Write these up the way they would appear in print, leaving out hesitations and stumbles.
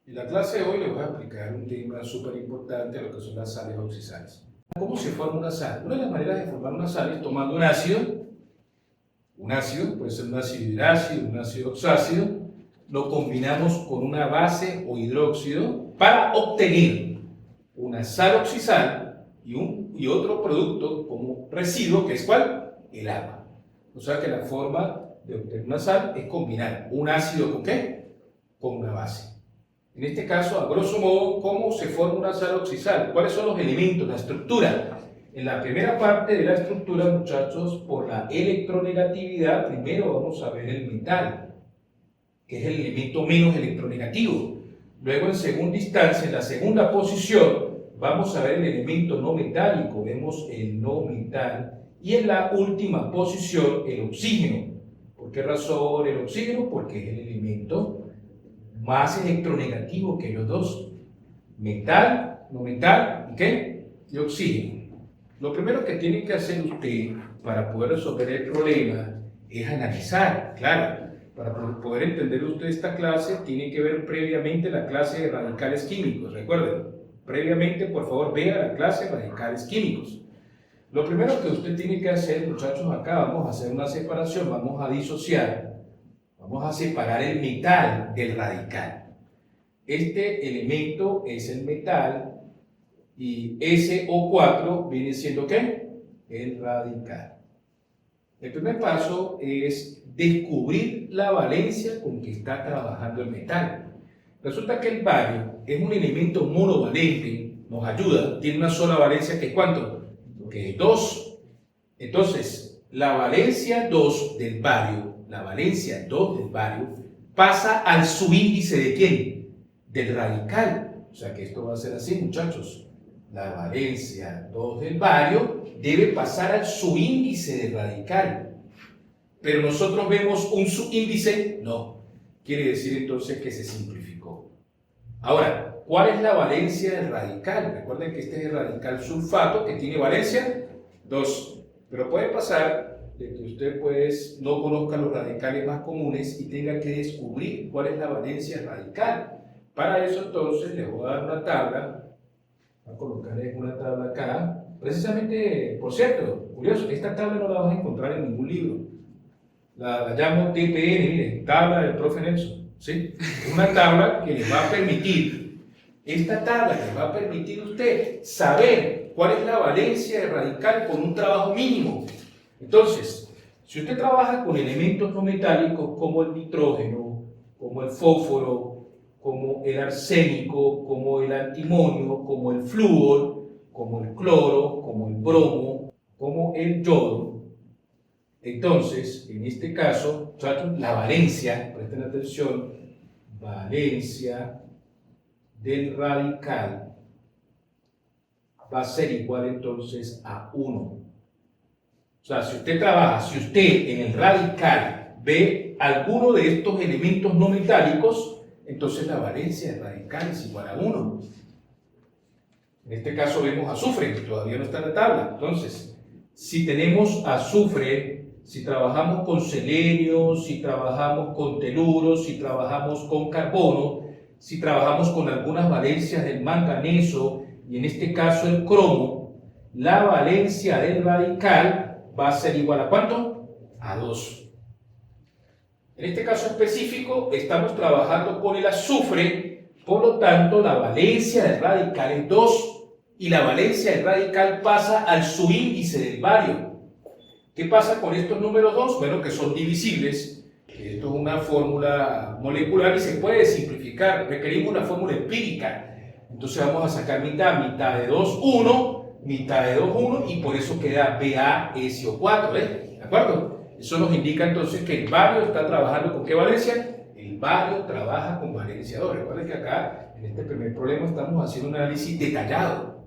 En la clase de hoy les voy a explicar un tema súper importante, lo que son las sales oxidales. ¿Cómo se forma una sal? Una de las maneras de formar una sal es tomando un ácido, puede ser un ácido hidrácido, un ácido oxácido, lo combinamos con una base o hidróxido para obtener una sal oxidal y otro producto como residuo, que es ¿cuál? El agua. O sea que la forma de obtener una sal es combinar un ácido ¿con qué? Con una base. En este caso, a grosso modo, ¿cómo se forma una sal oxidal? ¿Cuáles son los elementos, la estructura? En la primera parte de la estructura, muchachos, por la electronegatividad, primero vamos a ver el metal, que es el elemento menos electronegativo. Luego, en segunda instancia, en la segunda posición, vamos a ver el elemento no metálico, vemos el no metal. Y en la última posición, el oxígeno. ¿Por qué razón el oxígeno? Porque es el elemento más electronegativo que los dos. Metal, no metal, ¿y qué? Y oxígeno. Lo primero que tiene que hacer usted para poder resolver el problema es analizar, claro. Para poder entender usted esta clase, tiene que ver previamente la clase de radicales químicos. Recuerden, previamente, por favor, vea la clase de radicales químicos. Lo primero que usted tiene que hacer, muchachos, acá vamos a hacer una separación, vamos a disociar, vamos a separar el metal del radical. Este elemento es el metal y SO4 viene siendo ¿qué? El radical. El primer paso es descubrir la valencia con que está trabajando el metal. Resulta que el bario es un elemento monovalente, nos ayuda, tiene una sola valencia que es ¿cuánto? Que es 2. Entonces, la valencia 2 del bario, pasa al subíndice ¿de quién? Del radical. O sea que esto va a ser así, muchachos. La valencia 2 del bario debe pasar al subíndice del radical. Pero nosotros vemos un subíndice, no. Quiere decir entonces que se simplificó. Ahora, ¿cuál es la valencia del radical? Recuerden que este es el radical sulfato que tiene valencia 2. Pero puede pasar de que usted pues no conozca los radicales más comunes y tenga que descubrir cuál es la valencia radical. Para eso entonces les voy a dar una tabla. Voy a colocarles una tabla acá. Precisamente, por cierto, curioso, esta tabla no la vas a encontrar en ningún libro. La llamo TPN, miren, tabla del profe Nelson. ¿Sí? Es una tabla que les va a permitir, esta tabla les va a permitir a usted saber cuál es la valencia de radical con un trabajo mínimo. Entonces, si usted trabaja con elementos no metálicos como el nitrógeno, como el fósforo, como el arsénico, como el antimonio, como el flúor, como el cloro, como el bromo, como el yodo, entonces, en este caso, la valencia, presten atención, valencia del radical va a ser igual entonces a 1. O sea, si usted en el radical ve alguno de estos elementos no metálicos, entonces la valencia del radical es igual a 1. En este caso vemos azufre, que todavía no está en la tabla. Entonces, si tenemos azufre, si trabajamos con selenio, si trabajamos con teluro, si trabajamos con carbono, si trabajamos con algunas valencias del manganeso y en este caso el cromo, la valencia del radical va a ser igual a ¿cuánto? A 2. En este caso específico estamos trabajando con el azufre, por lo tanto la valencia del radical es 2 y la valencia del radical pasa al subíndice del bario. ¿Qué pasa con estos números 2? Bueno, que son divisibles. Esto es una fórmula molecular y se puede simplificar. Requerimos una fórmula empírica. Entonces vamos a sacar mitad de 2, 1, mitad de 2, 1 y por eso queda BaSO4, ¿De acuerdo? Eso nos indica entonces que el bario está trabajando ¿con qué valencia? El bario trabaja con valencia 2. Recuerden que acá, en este primer problema, estamos haciendo un análisis detallado.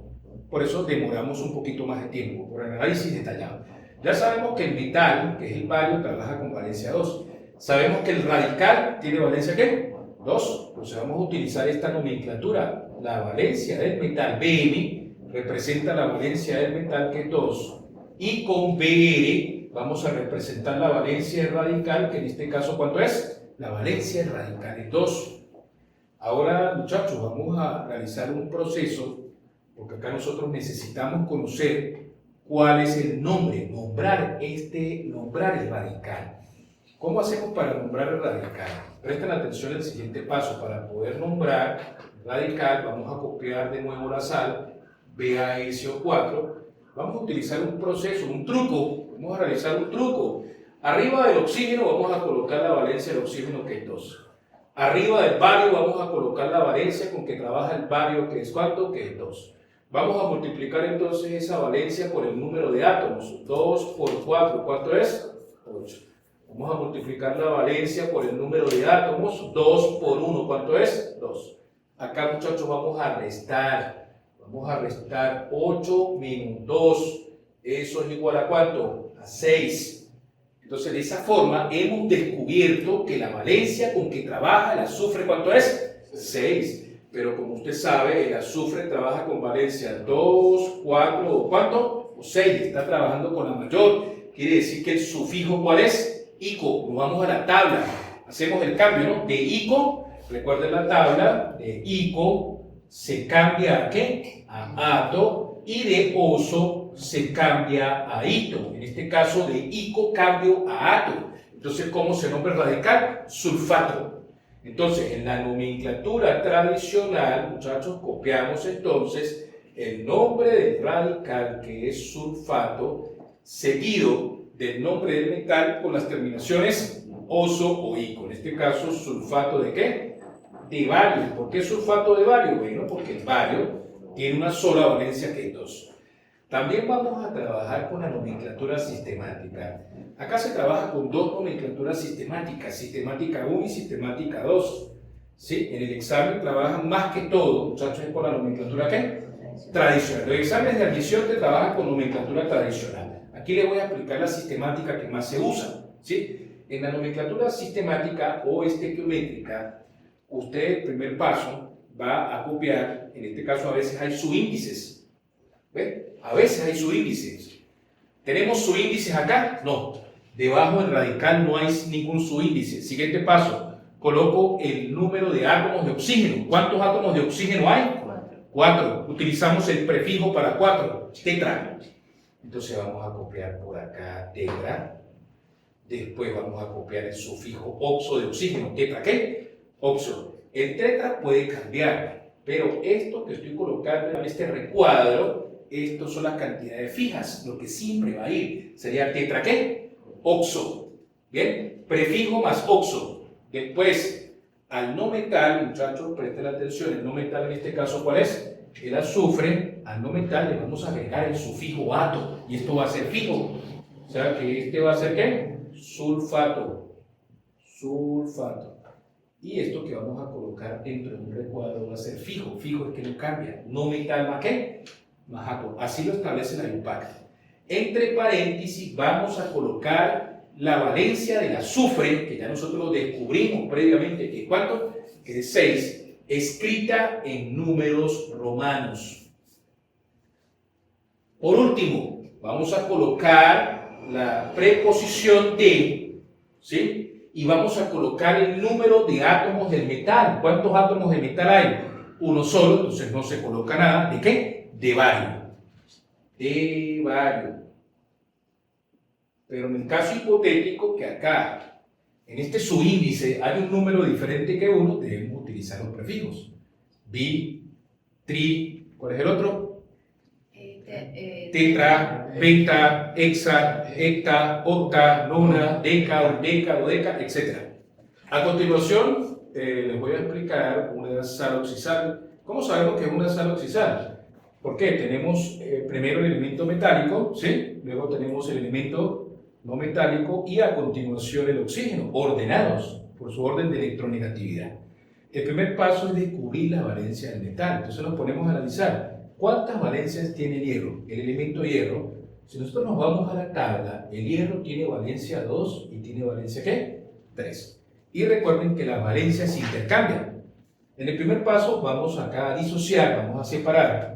Por eso demoramos un poquito más de tiempo, por el análisis detallado. Ya sabemos que el metal, que es el bario, trabaja con valencia 2. Sabemos que el radical tiene valencia ¿qué? 2. Entonces vamos a utilizar esta nomenclatura. La valencia del metal Bm representa la valencia del metal que es 2. Y con Br vamos a representar la valencia del radical, que en este caso ¿cuánto es? La valencia del radical es 2. Ahora, muchachos, vamos a realizar un proceso, porque acá nosotros necesitamos conocer cuál es el nombre, nombrar el radical. ¿Cómo hacemos para nombrar el radical? Presten atención al siguiente paso. Para poder nombrar el radical, vamos a copiar de nuevo la sal, BaSO4. Vamos a utilizar un proceso, un truco. Vamos a realizar un truco. Arriba del oxígeno vamos a colocar la valencia del oxígeno, que es 2. Arriba del bario vamos a colocar la valencia con que trabaja el bario, que es ¿cuánto? Que es 2. Vamos a multiplicar entonces esa valencia por el número de átomos. 2 por 4, ¿cuánto es? 8. Vamos a multiplicar la valencia por el número de átomos. 2 por 1, ¿cuánto es? 2. Acá, muchachos, vamos a restar. Vamos a restar 8 menos 2. Eso es igual a ¿cuánto? A 6. Entonces, de esa forma, hemos descubierto que la valencia con que trabaja el azufre, ¿cuánto es? 6. Pero como usted sabe, el azufre trabaja con valencia 2, 4, ¿o cuánto? O 6. Está trabajando con la mayor. Quiere decir que el sufijo, ¿cuál es? Ico. Nos vamos a la tabla. Hacemos el cambio, ¿no? De ico, recuerden la tabla, de ico se cambia a ¿qué? A ato, y de oso se cambia a ito. En este caso, de ico cambio a ato. Entonces, ¿cómo se nombra el radical? Sulfato. Entonces, en la nomenclatura tradicional, muchachos, copiamos entonces el nombre del radical, que es sulfato, seguido del nombre del metal con las terminaciones oso o ico. En este caso, sulfato ¿de qué? De bario. ¿Por qué sulfato de bario? Bueno, porque el bario tiene una sola valencia, que es 2. También vamos a trabajar con la nomenclatura sistemática. Acá se trabaja con dos nomenclaturas sistemáticas, sistemática 1 y sistemática 2. ¿Sí? En el examen trabajan más que todo, muchachos, con la nomenclatura ¿qué? Tradicional. Los exámenes de admisión te trabajan con nomenclatura tradicional. Aquí les voy a explicar la sistemática que más se usa. ¿Sí? En la nomenclatura sistemática o estequiométrica, usted, el primer paso, va a copiar, en este caso a veces hay subíndices. ¿Ven? A veces hay subíndices. ¿Tenemos subíndices acá? No. Debajo del radical no hay ningún subíndice. Siguiente paso. Coloco el número de átomos de oxígeno. ¿Cuántos átomos de oxígeno hay? 4. Utilizamos el prefijo para 4. Tetra. Entonces vamos a copiar por acá tetra. Después vamos a copiar el sufijo oxo de oxígeno. ¿Tetra qué? Oxo. El tetra puede cambiar, pero esto que estoy colocando en este recuadro, estos son las cantidades fijas, lo que siempre va a ir. Sería tetra ¿qué? Oxo. ¿Bien? Prefijo más oxo. Después, al no metal, muchachos, presten atención, el no metal en este caso, ¿cuál es? El azufre. Al no metal le vamos a agregar el sufijo ato, y esto va a ser fijo. O sea que este va a ser ¿qué? Sulfato. Sulfato. Y esto que vamos a colocar dentro de un recuadro va a ser fijo. Fijo es que no cambia. No metal más ¿qué? Más ato. Así lo establece la IUPAC. Entre paréntesis vamos a colocar la valencia del azufre, que ya nosotros descubrimos previamente, que ¿cuánto? Que es 6, escrita en números romanos. Por último, vamos a colocar la preposición de, ¿sí? Y vamos a colocar el número de átomos del metal. ¿Cuántos átomos de metal hay? Uno solo, entonces no se coloca nada. ¿De qué? De bario. De bario. Pero en el caso hipotético que acá, en este subíndice, hay un número diferente que 1, debemos utilizar los prefijos. Bi, tri, ¿cuál es el otro? Tetra, penta, hexa, hecta, octa, nona, deca, undeca, dodeca, etc. A continuación, les voy a explicar una sal oxisal. ¿Cómo sabemos que es una sal oxisal? Porque tenemos primero el elemento metálico, ¿sí? Luego tenemos el elemento no metálico y a continuación el oxígeno, ordenados por su orden de electronegatividad. El primer paso es descubrir la valencia del metal. Entonces nos ponemos a analizar cuántas valencias tiene el hierro. El elemento hierro, si nosotros nos vamos a la tabla, el hierro tiene valencia 2 y tiene valencia ¿qué? 3. Y recuerden que las valencias se intercambian. En el primer paso vamos acá a disociar, vamos a separar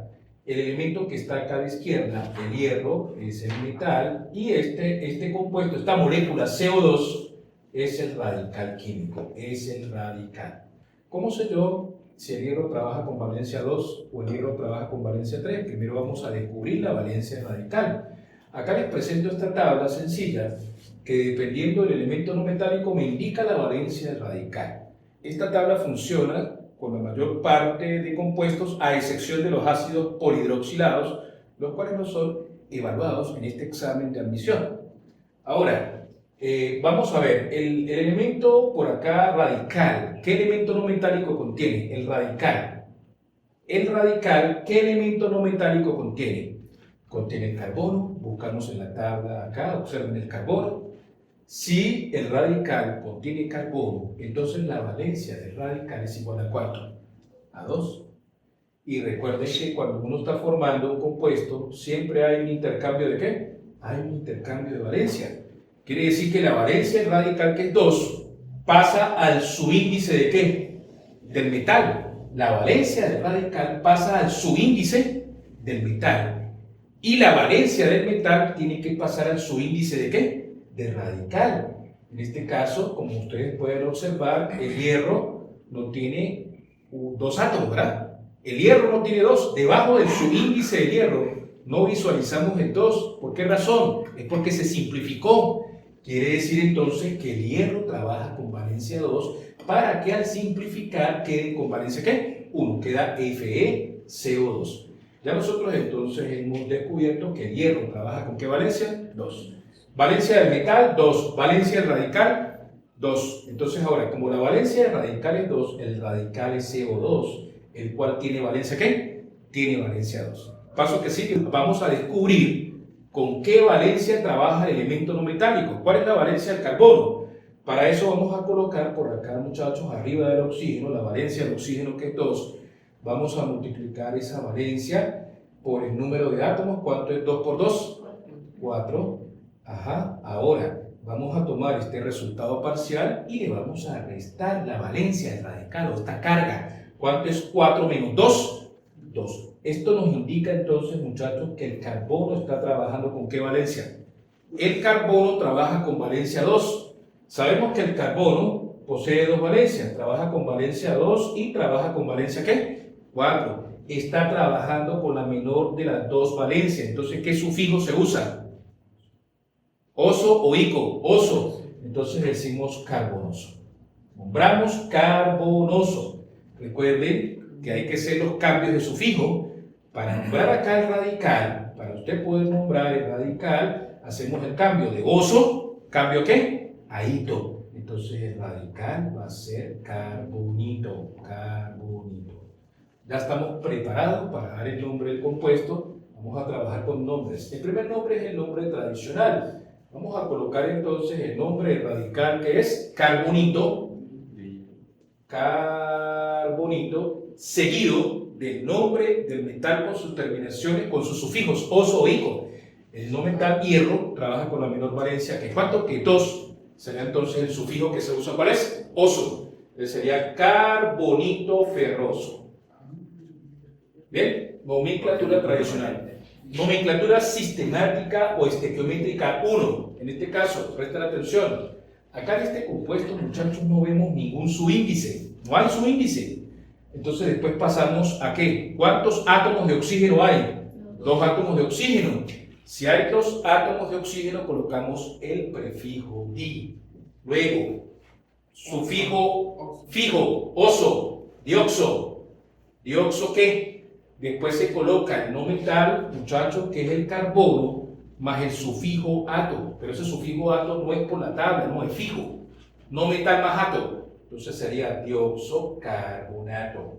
el elemento que está acá a la izquierda, el hierro, es el metal, y este compuesto, esta molécula CO2, es el radical químico, es el radical. ¿Cómo sé yo si el hierro trabaja con valencia 2 o el hierro trabaja con valencia 3. Primero vamos a descubrir la valencia radical. Acá les presento esta tabla sencilla que dependiendo del elemento no metálico me indica la valencia radical. Esta tabla funciona con la mayor parte de compuestos a excepción de los ácidos polihidroxilados, los cuales no son evaluados en este examen de admisión. Ahora, vamos a ver, el elemento por acá radical, ¿qué elemento no metálico contiene? El radical. El radical, ¿qué elemento no metálico contiene? Contiene el carbono, buscamos en la tabla acá, observen el carbono. Si el radical contiene carbono, entonces la valencia del radical es igual a ¿cuánto? A 2. Y recuerden que cuando uno está formando un compuesto, siempre hay un intercambio ¿de qué? Hay un intercambio de valencia. Quiere decir que la valencia del radical, que es 2, pasa al subíndice ¿de qué? Del metal. La valencia del radical pasa al subíndice del metal. Y la valencia del metal tiene que pasar al subíndice ¿de qué? Del radical. En este caso, como ustedes pueden observar, el hierro no tiene 2 átomos, ¿verdad? El hierro no tiene 2. Debajo del subíndice del hierro no visualizamos el 2. ¿Por qué razón? Es porque se simplificó. Quiere decir entonces que el hierro trabaja con valencia 2 para que al simplificar quede con valencia ¿qué? 1. Queda FeCO2. Ya nosotros entonces hemos descubierto que el hierro trabaja con ¿qué valencia? 2. Valencia del metal, 2. Valencia del radical, 2. Entonces ahora, como la valencia del radical es 2, el radical es CO2, el cual tiene valencia ¿qué? Tiene valencia 2. Paso que sigue, vamos a descubrir con qué valencia trabaja el elemento no metálico. ¿Cuál es la valencia del carbono? Para eso vamos a colocar por acá, muchachos, arriba del oxígeno, la valencia del oxígeno que es 2. Vamos a multiplicar esa valencia por el número de átomos. ¿Cuánto es 2 por 2? 4. Ajá. Ahora vamos a tomar este resultado parcial y le vamos a restar la valencia del radical o esta carga. ¿Cuánto es 4 menos 2? 2. Esto nos indica entonces, muchachos, que el carbono está trabajando ¿con qué valencia? El carbono trabaja con valencia 2. Sabemos que el carbono posee 2 valencias. Trabaja con valencia 2 y trabaja con valencia ¿qué? 4. Está trabajando con la menor de las 2 valencias. Entonces, ¿qué sufijo se usa? Oso o ico. Oso. Entonces decimos carbonoso. Nombramos carbonoso. Recuerden que hay que hacer los cambios de sufijo. Para nombrar acá el radical, para usted poder nombrar el radical, hacemos el cambio de oso, ¿cambio qué? A ito. Entonces el radical va a ser carbonito, carbonito. Ya estamos preparados para dar el nombre del compuesto. Vamos a trabajar con nombres. El primer nombre es el nombre tradicional. Vamos a colocar entonces el nombre del radical, que es carbonito. Carbonito, seguido del nombre del metal con sus terminaciones, con sus sufijos, oso o ico. El no metal hierro trabaja con la menor valencia, que ¿cuánto? Que 2. Sería entonces el sufijo que se usa, ¿cuál es? Oso. Entonces sería carbonito ferroso. Bien, nomenclatura tradicional. Nomenclatura sistemática o estequiométrica 1. En este caso, presten atención. Acá en este compuesto, muchachos, no vemos ningún subíndice. No hay subíndice. Entonces después pasamos a ¿qué? ¿Cuántos átomos de oxígeno hay? 2 átomos de oxígeno. Si hay 2 átomos de oxígeno, colocamos el prefijo di. Luego, sufijo fijo, oso, dioxo. ¿Dioxo qué? Después se coloca el no metal, muchachos, que es el carbono, más el sufijo ato. Pero ese sufijo ato no es por la tabla, no, es fijo. No metal más ato. Entonces sería dioxocarbonato,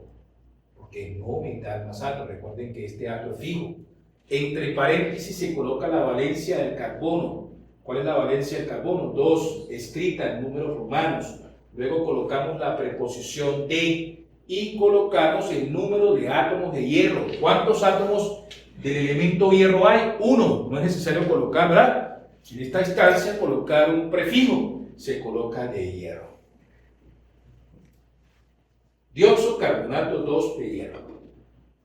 porque no metal más ato. Recuerden que este ato es fijo. Entre paréntesis se coloca la valencia del carbono. ¿Cuál es la valencia del carbono? 2, escrita en números romanos. Luego colocamos la preposición de y colocamos el número de átomos de hierro. ¿Cuántos átomos del elemento hierro hay? 1. No es necesario colocar, ¿verdad? En esta instancia colocar un prefijo. Se coloca de hierro. Dioxocarbonato 2 de hierro.